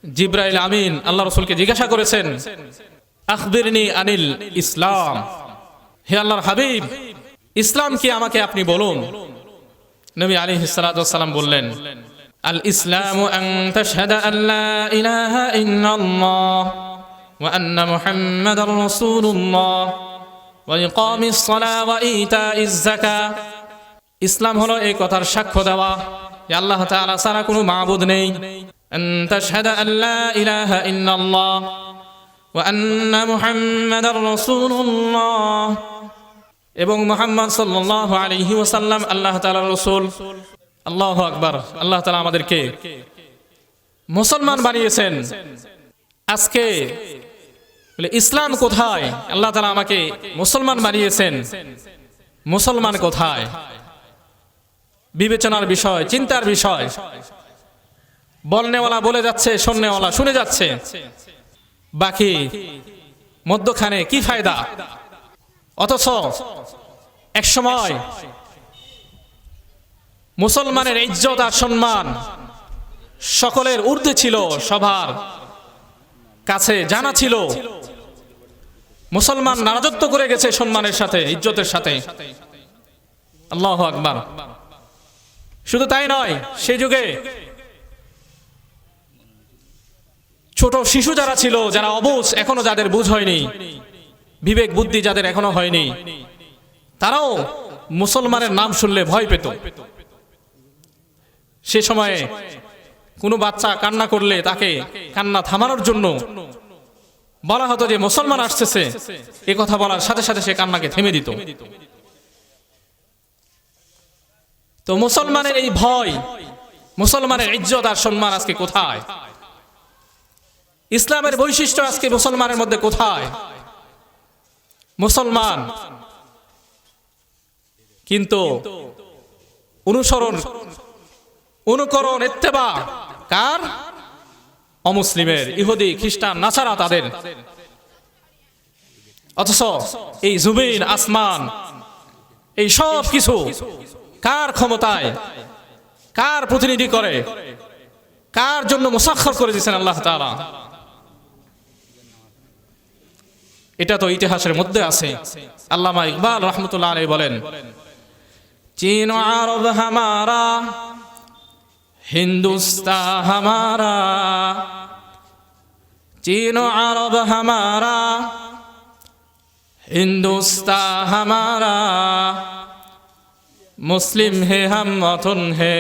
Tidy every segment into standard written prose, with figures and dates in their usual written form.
জিবরাইল আমিন আল্লাহ রাসূলকে জিজ্ঞাসা করেছেন, আখবিরনি আনিল ইসলাম, হে আল্লাহর হাবিব, ইসলাম কি আমাকে আপনি বলুন। নবী আলাইহিস সালাতু ওয়াস সালাম বললেন, আল ইসলামু আন তাশহাদা আল্লা ইলাহা ইল্লাল্লাহ ওয়া আন্না মুহাম্মাদার রাসূলুল্লাহ ওয়া ইকামিস সালাহ ওয়া ইতাইজ যাকাত। ইসলাম হলো এই কথার সাক্ষ্য দেওয়া যে আল্লাহ তাআলা ছাড়া কোনো মাবুদ নেই, আন তাশহাদা আল্লা ইলাহা ইল্লাল্লাহ ওয়া আন্না মুহাম্মাদার রাসূলুল্লাহ, এবং মুহাম্মদ সাল্লাল্লাহু আলাইহি ওয়াসাল্লাম আল্লাহ তাআলার রাসূল। আল্লাহু আকবার। আল্লাহ তাআলা আমাদেরকে মুসলমান বানিয়েছেন। আজকে বলে ইসলাম কোথায়? আল্লাহ তাআলা আমাকে মুসলমান বানিয়েছেন, মুসলমান কোথায়? বিবেচনার বিষয়, চিন্তার বিষয়। বলনেওয়ালা বলে যাচ্ছে, শুননেওয়ালা শুনে যাচ্ছে, বাকি মধ্যখানে কি ফায়দা? অথচ এক সময় মুসলমানের ইজ্জত আর সম্মান সকলের ঊর্ধ্বে ছিল, সবার কাছে জানা ছিল। মুসলমান রাজত্ব করে গেছে সম্মানের সাথে, ইজ্জতের সাথে। আল্লাহু আকবার। শুধু তাই নয়, সেই যুগে ছোট শিশু যারা ছিল, যারা অবুঝ, এখনো যাদের বুঝ হয়নি, বিবেক বুদ্ধি যাদের এখনো হয়নি, তারাও মুসলমানের নাম শুনলে ভয় পেত। সে সময়ে কোনো বাচ্চা কান্না করলে তাকে কান্না থামানোর জন্য বলা হতো যে মুসলমান আসতেছে। এ কথা বলার সাথে সাথে সে কান্নাকে থেমে দিত। তো মুসলমানের এই ভয়, মুসলমানের ইজ্জত আর সম্মান আজকে কোথায়? ইসলামের বৈশিষ্ট্য আজকে মুসলমানের মধ্যে কোথায়? মুসলমান কিন্তু অনুকরণ ইত্তেবা কার? অমুসলিমের, ইহুদি, খ্রিস্টান, নাসারা তাদের। অথচ এই জমিন আসমান এই সব কিছু কার ক্ষমতায়, কার প্রতিনিধি করে, কার জন্য মুসাখখার করে দিয়েছেন আল্লাহ তাআলা? এটা তো ইতিহাসের মধ্যে আছে। আল্লামা ইকবাল রহমতুল্লাহ আলাইহি বলেন, চীন ও আরব হামারা, হিন্দুস্তান হামারা, চীন ও আরব হামারা, হিন্দুস্তান হামারা, মুসলিম হে হাম वतन হে,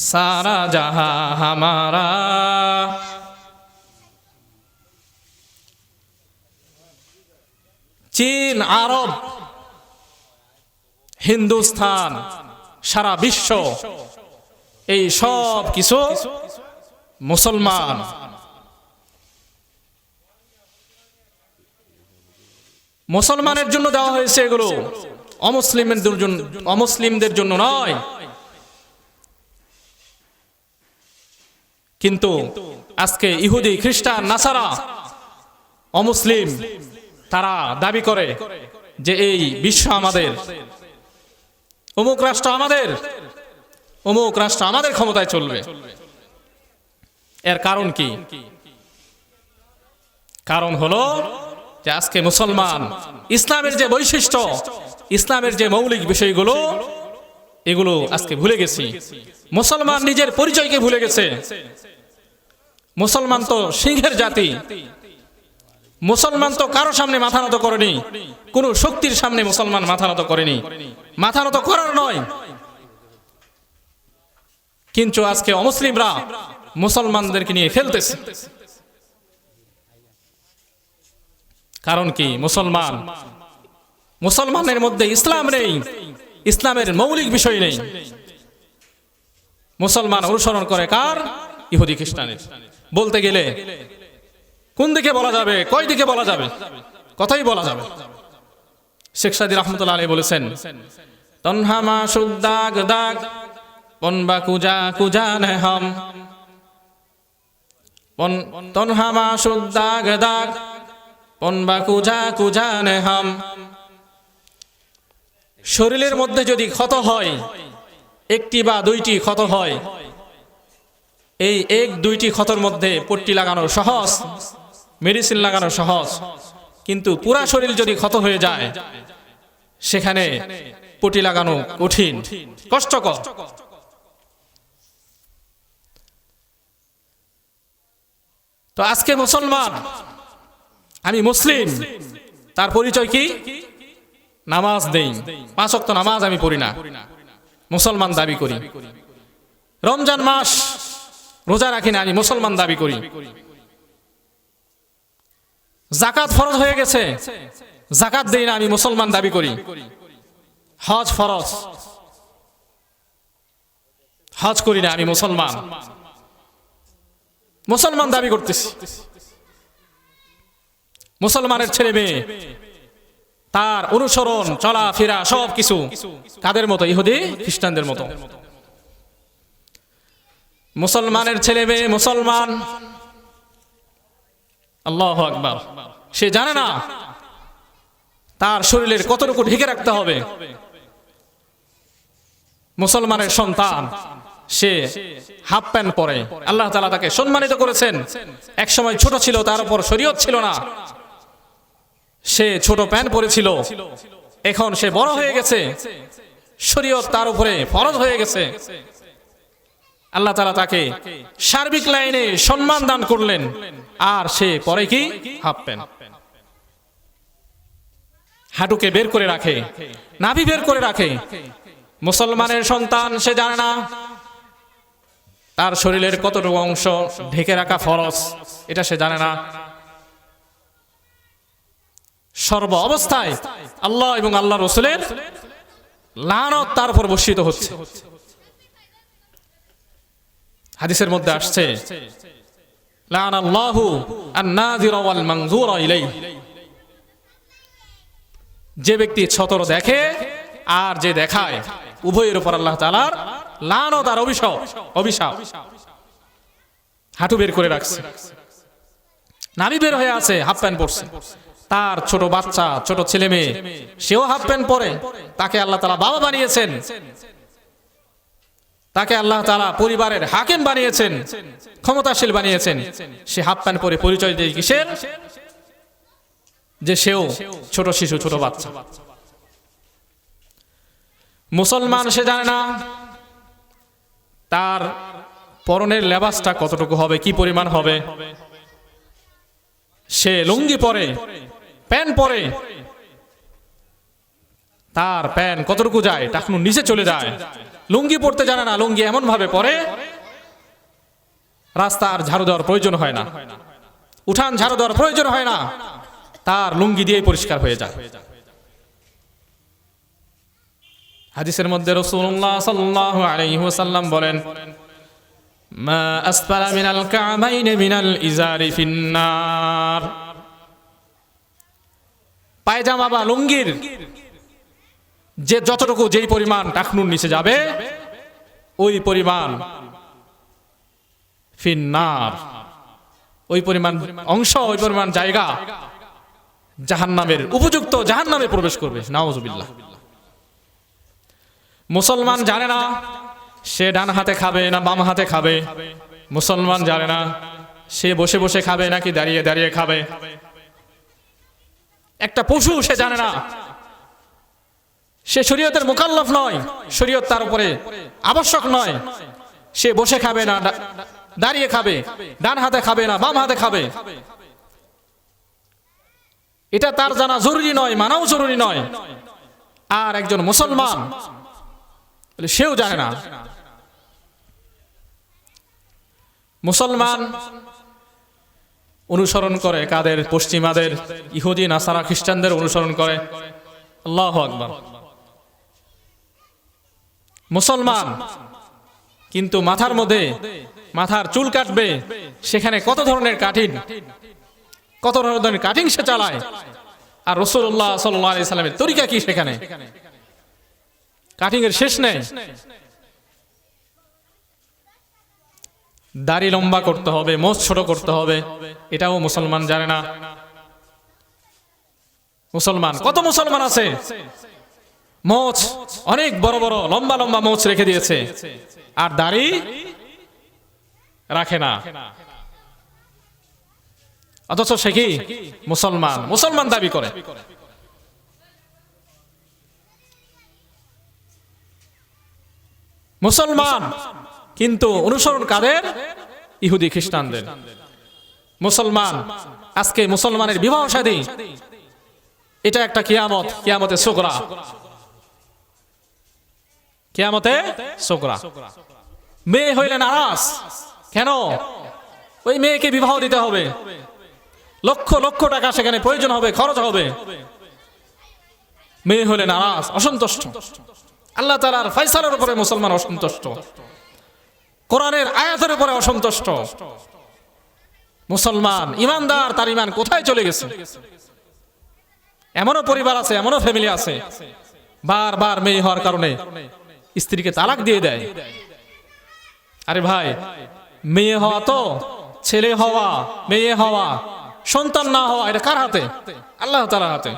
সারা জাহা হামারা। চীন, আরব, হিন্দুস্তান, সারা বিশ্ব, এই সব কিছু মুসলমান। মুসলমানের জন্য দেওয়া হয়েছে এগুলো, অমুসলিমদের জন্য নয়। কিন্তু আজকে ইহুদি, খ্রিস্টান, নাসারা, অমুসলিম তারা দাবি করে যে এই বিশ্ব আমাদের, অমুক রাষ্ট্র আমাদের, অমুক রাষ্ট্র আমাদের ক্ষমতায় চলবে। এর কারণ কি? কারণ হলো যে আজকে মুসলমান ইসলামের যে বৈশিষ্ট্য, ইসলামের যে মৌলিক বিষয়গুলো, এগুলো আজকে ভুলে গেছি। মুসলমান নিজের পরিচয়কে ভুলে গেছে। মুসলমান তো সিংহের জাতি। মুসলমান তো কারো সামনে মাথা নত করেনি, কোন শক্তির সামনে মুসলমান মাথা নত করেনি, মাথা নত করার নয়। কিন্তু আজকে অমুসলিমরা মুসলমানদেরকে নিয়ে খেলতেছে। কারণ কি? মুসলমানের মধ্যে ইসলাম নেই, ইসলামের মৌলিক বিষয় নেই। মুসলমান অনুসরণ করে কার? ইহুদি, খ্রিস্টানের। বলতে গেলে কোন দিকে বলা যাবে, কয় দিকে বলা যাবে? কথাই বলা যাবে। শেখ সাদী রহমতুল্লাহ আলাইহি বলেছেন, তনহামা সুদ্দাগ দাগ পনবা কুজা কুজা নে হাম, তনহামা সুদ্দাগ দাগ পনবা কুজা কুজা নে হাম। শরীরের মধ্যে যদি ক্ষত হয়, একটি বা দুইটি ক্ষত হয়, এই এক দুইটি ক্ষতর মধ্যে পট্টি লাগানো সহজ, মেডিসিন লাগানো সহজ, কিন্তু পুরা শরীর যদি ক্ষত হয়ে যায় সেখানে পট্টি লাগানো কঠিন, কষ্টকর। তো আজকে মুসলমান, আমি মুসলিম, তার পরিচয় কি? নামাজ দেই, 5 ওয়াক্ত নামাজ আমি পড়ি না, মুসলমান দাবি করি। রমজান মাস রোজা রাখি না, আমি মুসলমান দাবি করি। যাকাত ফরজ হয়ে গেছে, যাকাত দেই না, আমি মুসলমান দাবি করি। হজ ফরজ, হজ করি না, আমি মুসলমান, মুসলমান দাবি করতেছি। মুসলমানের ছেলে মেয়ে, তার অনুসরণ, চলাফেরা সবকিছু কাদের মতো? ইহুদি খ্রিস্টানদের মতো। মুসলমানের ছেলে মেয়ে মুসলমান, আল্লাহু আকবার, সে জানে না তার শরীরের কতটুকু ঢেকে রাখতে হবে। মুসলমানের সন্তান, সে হাফ প্যান্ট পরে, আল্লাহ তাআলা তাকে সম্মানিত করেছেন। এক সময় ছোট ছিল, তার উপর শরীয়ত ছিল না, সে ছোট প্যান্ট পরেছিল। এখন সে বড় হয়ে গেছে, শরীয়ত তার উপরে ফরজ হয়ে গেছে। আল্লাহ তাআলা তাকে সার্বিক লাইনে সম্মান দান করলেন, আর সে পরে কি? Half pant. হাঁটুকে বের করে রাখে, নাভি বের করে রাখে। মুসলমানের সন্তান, সে জানে না তার শরীরের কতটুকু অংশ ঢেকে রাখা ফরজ, এটা সে জানে না। সর্ব অবস্থায় আল্লাহ এবং আল্লাহ রাসূলের লানত তার উপর বর্ষিত হচ্ছে। হাদিসের মধ্যে আসছে, লানাল্লাহু আন-নাযিরা ওয়াল মানযুরা ইলাইহি, যে ব্যক্তি ছতর দেখে আর যে দেখায়, উভয়ের উপর আল্লাহ তাআলার লানত আর অভিশাপ। হাঁটু বের করে রাখছে, নাভি বের হয়ে আছে, হাফ প্যান্ট পরছে। তার ছোট বাচ্চা, ছোট ছেলে মেয়ে, সেও হাফ প্যান্ট পরে। তাকে আল্লাহ তাআলা বাবা বানিয়েছেন, তাকে আল্লাহ তাআলা পরিবারের হাকিম বানিয়েছেন, ক্ষমতাশীল বানিয়েছেন। সে হাফ প্যান্ট পরে পরিচয় দেয় কিসের? যে সেও ছোট শিশু, ছোট বাচ্চা। মুসলমান, সে জানে না তার পরনের লেবাসটা কতটুকু হবে, কি পরিমাণ হবে। সে লুঙ্গি পরে, প্যান্ট পরে, তার প্যান্ট কতটুকু যায়? টাকনুর নিচে চলে যায়। লুঙ্গি পরতে জানে না, লুঙ্গি এমন ভাবে পরে রাস্তার ঝাড়ু দেওয়ার প্রয়োজন হয় না, উঠান ঝাড়ু দেওয়ার প্রয়োজন হয় না, তার লুঙ্গি দিয়েই পরিষ্কার হয়ে যায়। হাদিসের মধ্যে রাসূলুল্লাহ সাল্লাল্লাহু আলাইহি ওয়াসাল্লাম বলেন, মা আসফালা মিনাল কা'বাইনি মিনাল ইজারি ফিন্নার। পায়জামা বা লুঙ্গির যে যতটুকু, যেই পরিমাণ টাকনুর নিচে যাবে, ওই পরিমাণ ফিন্নার, ওই পরিমাণ অংশ, ওই পরিমাণ জায়গা জাহান্নামের উপযুক্ত, জাহান্নামে প্রবেশ করবে। নাউযুবিল্লাহ। মুসলমান জানে না সে ডান হাতে খাবে না বাম হাতে খাবে। মুসলমান জানে না সে বসে বসে খাবে নাকি দাঁড়িয়ে দাঁড়িয়ে খাবে। একটা পশু, সে জানে না, সে শরীয়তের মুকাল্লাফ নয়, শরীয়ত তার উপরে আবশ্যক নয়। সে বসে খাবে না দাঁড়িয়ে খাবে, ডান হাতে খাবে না বাম হাতে খাবে, এটা তার জানা জরুরি নয়, মানাও জরুরি নয়। আর একজন মুসলমান, সেও জানে না। মুসলমান অনুসরণ করে কাদের? পশ্চিমাদের, ইহুদি নাসারা খ্রিস্টানদের অনুসরণ করে। আল্লাহু আকবার। মুসলমান কিন্তু মাথার মধ্যে, মাথার চুল কাটবে, সেখানে কত ধরনের কাটিং, কত ধরনের কাটিং সে চালায়। আর রাসূলুল্লাহ সাল্লাল্লাহু আলাইহি সাল্লামের তরিকা কি? সেখানে কাটিং এর শেষ নেই। দাড়ি লম্বা করতে হবে, মোচ ছোট করতে হবে, এটাও মুসলমান জানে না। মুসলমান, কত মুসলমান আছে মোচ অনেক বড় বড় লম্বা লম্বা মোচ রেখে দিয়েছে, আর দাড়ি রাখে না, অথচ সে কি মুসলমান, মুসলমান দাবি করে। মুসলমান কিন্তু অনুসরণ কাদের? ইহুদি খ্রিস্টানদের। মুসলমান আজকে মুসলমানের বিবাহ শাদী এটা একটা কিয়ামত, কিয়ামতে সুগরা, কিয়ামতে সুগরা। মেয়ে হইলে নারাজ কেন? ওই মেয়েকে বিবাহ দিতে হবে, লক্ষ লক্ষ টাকা সেখানে প্রয়োজন হবে, খরচ হবে। মেয়ে হলে নারাজ, অসন্তুষ্ট। আল্লাহ তাআলার ফয়সালার উপরে মুসলমান অসন্তুষ্ট, কোরআনের আয়াতের উপরে অসন্তুষ্ট। মুসলমান ইমানদার, তার ইমান কোথায় চলে গেছে? এমনও পরিবার আছে, এমনও ফ্যামিলি আছে বারবার মেয়ে হওয়ার কারণে স্ত্রীকে তালাক দিয়ে দেয়। আরে ভাই, মেয়ে হওয়া তো, ছেলে হওয়া, মেয়ে হওয়া, সন্তান না হওয়া, এটা কার হাতে? আল্লাহ তাআলার হাতে।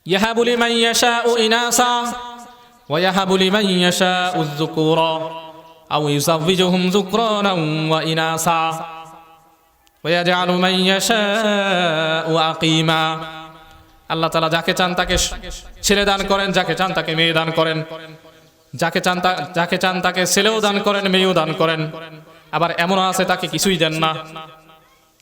ইয়াহাবু লিমান ইয়াশাউ ইনাসা ওয়া ইয়াহাবু লিমান ইয়াশাউ যুকুরা আও ইউযাওবিজুহুম যুকরানান ওয়া ইনাসা ওয়া ইয়াজআলু মান ইয়াশাউ আকিমা। আল্লাহ তাআলা যাকে চান তাকে ছেলে দান করেন, যাকে চান তাকে মেয়ে দান করেন, যাকে চান তাকে ছেলেও দান করেন, মেয়েও দান করেন। আবার এমন আছে তাকে কিছুই দেন না।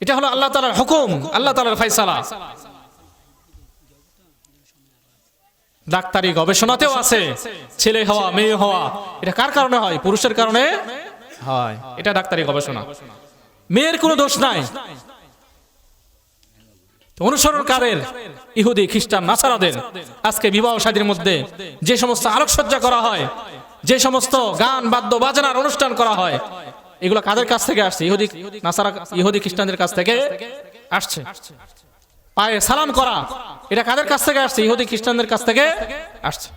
এটা হলো আল্লাহ তাআলার হুকুম, আল্লাহ তাআলার ফয়সালা। ডাক্তারি গবেষণাতেও আছে ছেলে হওয়া, মেয়ে হওয়া এটা কার কারণে হয়? পুরুষের কারণে হয়। এটা ডাক্তারি গবেষণা, মেয়ের কোনো দোষ নাই। অনুসরণ কাদের? ইহুদি খ্রিস্টান নাসারাদের। আজকে বিবাহ শাদীর মধ্যে যে সমস্ত আলোকসজ্জা করা হয়, যে সমস্ত গান বাদ্য বাজনার অনুষ্ঠান করা হয়, এগুলো কাদের কাছ থেকে আসছে? ইহুদি নাসারা, ইহুদি খ্রিস্টানদের কাছ থেকে আসছে। পায়ে সালাম করা, এটা কাদের কাছ থেকে আসছে? ইহুদি খ্রিস্টানদের কাছ থেকে আসছে।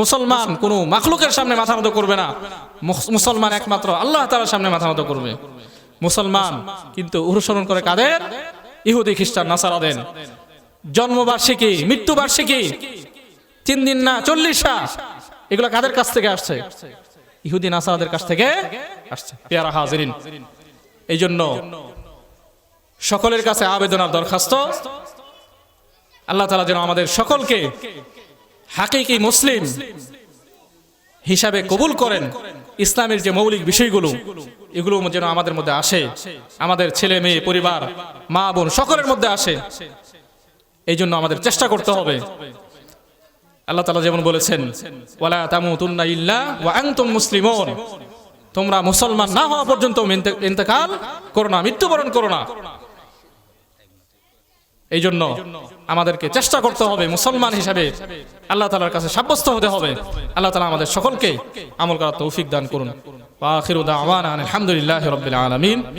মুসলমান কোনো মাখলুকের সামনে মাথা নত করবে না, মুসলমান একমাত্র আল্লাহ তাআলার সামনে মাথা নত করবে। মুসলমান কিন্তু অনুসরণ করে কাদের? ইহুদি খ্রিস্টান নাসারাদের। জন্মবার্ষিকী, মৃত্যুবার্ষিকী 3 দিন না 40টা, এগুলো কাদের কাছ থেকে আসছে? ইহুদি নাসারাদের কাছ থেকে আসছে। পেয়ারা হাজিরিন, এই জন্য সকলের কাছে আবেদন আর দরখাস্ত, আল্লাহ তাআলা যেন আমাদের সকলকে হাকিকি মুসলিম হিসাবে কবুল করেন। ইসলামের যে মৌলিক বিষয়গুলো, এগুলো যেন আমাদের মধ্যে আসে, আমাদের ছেলে মেয়ে, পরিবার, মা বোন সকলের মধ্যে আসে। এই জন্য আমাদের চেষ্টা করতে হবে। আল্লাহ তাআলা যেমন বলেছেন, ওয়ালা তামুতুন্না ইল্লা ওয়া আনতুম মুসলিমুন, তোমরা মুসলমান না হওয়া পর্যন্ত ইন্তেকাল করো না, মৃত্যুবরণ করো না। এই জন্য আমাদেরকে চেষ্টা করতে হবে মুসলমান হিসাবে আল্লাহ তাআলার কাছে সাব্যস্ত হতে হবে। আল্লাহ তাআলা আমাদের সকলকে আমল করার তৌফিক দান করুন। ওয়া আখিরু দাওয়ানা আলহামদুলিল্লাহি রাব্বিল আলামিন।